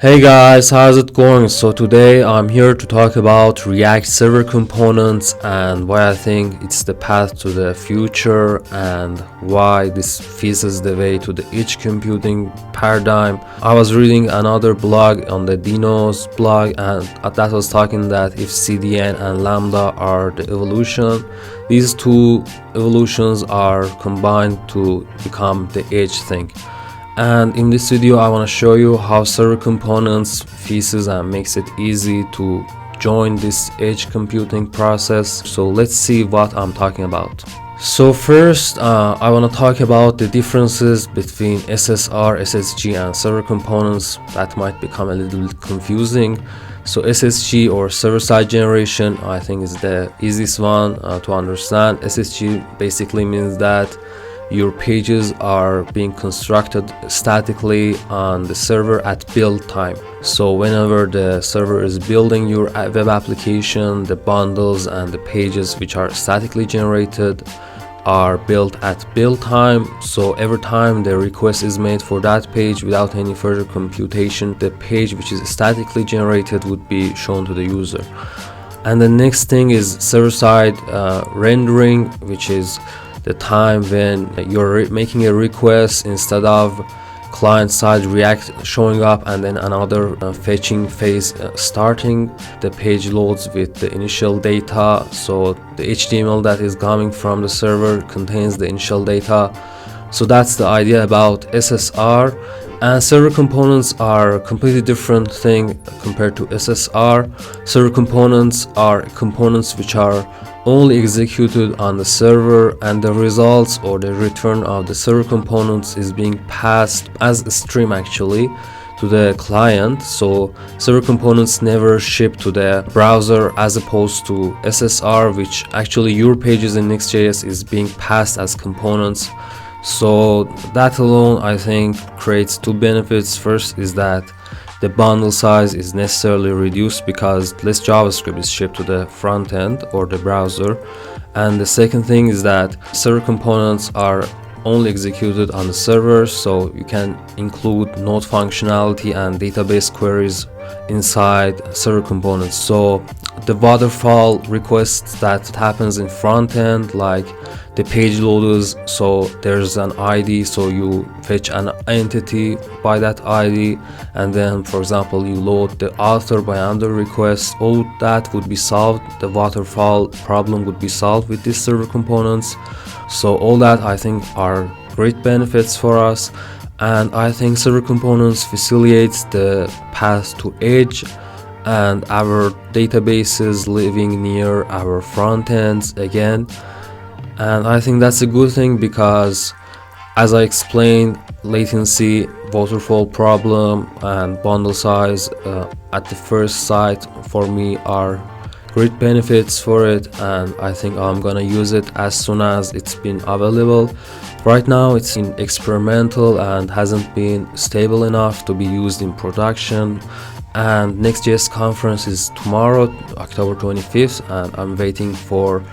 Hey guys, how's it going? So today I'm here to talk about React server components and why I think it's the path to the future and why this faces the way to the edge computing paradigm. I was reading another blog on the Dino's blog and that was talking that if CDN and Lambda are the evolution, these two evolutions are combined to become the edge thing. And in this video I want to show you how server components fixes and makes it easy to join this edge computing process. So let's see what I'm talking about. So first I want to talk about the differences between SSR, SSG and server components that might become a little bit confusing. So SSG or server-side generation I think is the easiest one to understand. SSG basically means that your pages are being constructed statically on the server at build time. So whenever the server is building your web application, the bundles and the pages which are statically generated are built at build time. So every time the request is made for that page without any further computation, the page which is statically generated would be shown to the user. And the next thing is server-side rendering, which is the time when you're making a request instead of client-side React showing up and then another fetching phase starting. The page loads with the initial data, so the HTML that is coming from the server contains the initial data. So that's the idea about SSR. And server components are a completely different thing compared to SSR. Server components are components which are only executed on the server, and the results or the return of the server components is being passed as a stream actually to the client. So server components never ship to the browser, as opposed to SSR, which actually your pages in next.js is being passed as components. So that alone I think creates two benefits. First is that the bundle size is necessarily reduced because less JavaScript is shipped to the front end or the browser. And the second thing is that server components are only executed on the server, so you can include node functionality and database queries inside server components. So the waterfall requests that happens in front end, like the page loaders, so there's an ID, so you fetch an entity by that ID, and then for example you load the author by another request. All that would be solved, the waterfall problem would be solved with these server components. So all that I think are great benefits for us, and I think server components facilitates the path to edge and our databases living near our front ends again. And I think that's a good thing because, as I explained, latency, waterfall problem and bundle size at the first sight for me are great benefits for it, and I think I'm gonna use it as soon as it's been available. Right now it's in experimental and hasn't been stable enough to be used in production, and next.js conference is tomorrow, October 25th, and I'm waiting for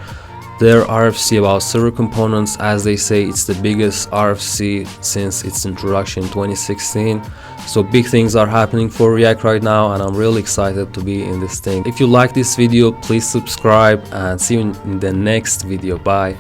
their RFC about server components. As they say, it's the biggest RFC since its introduction in 2016. So big things are happening for React right now, and I'm really excited to be in this thing. If you like this video, please subscribe and see you in the next video. Bye.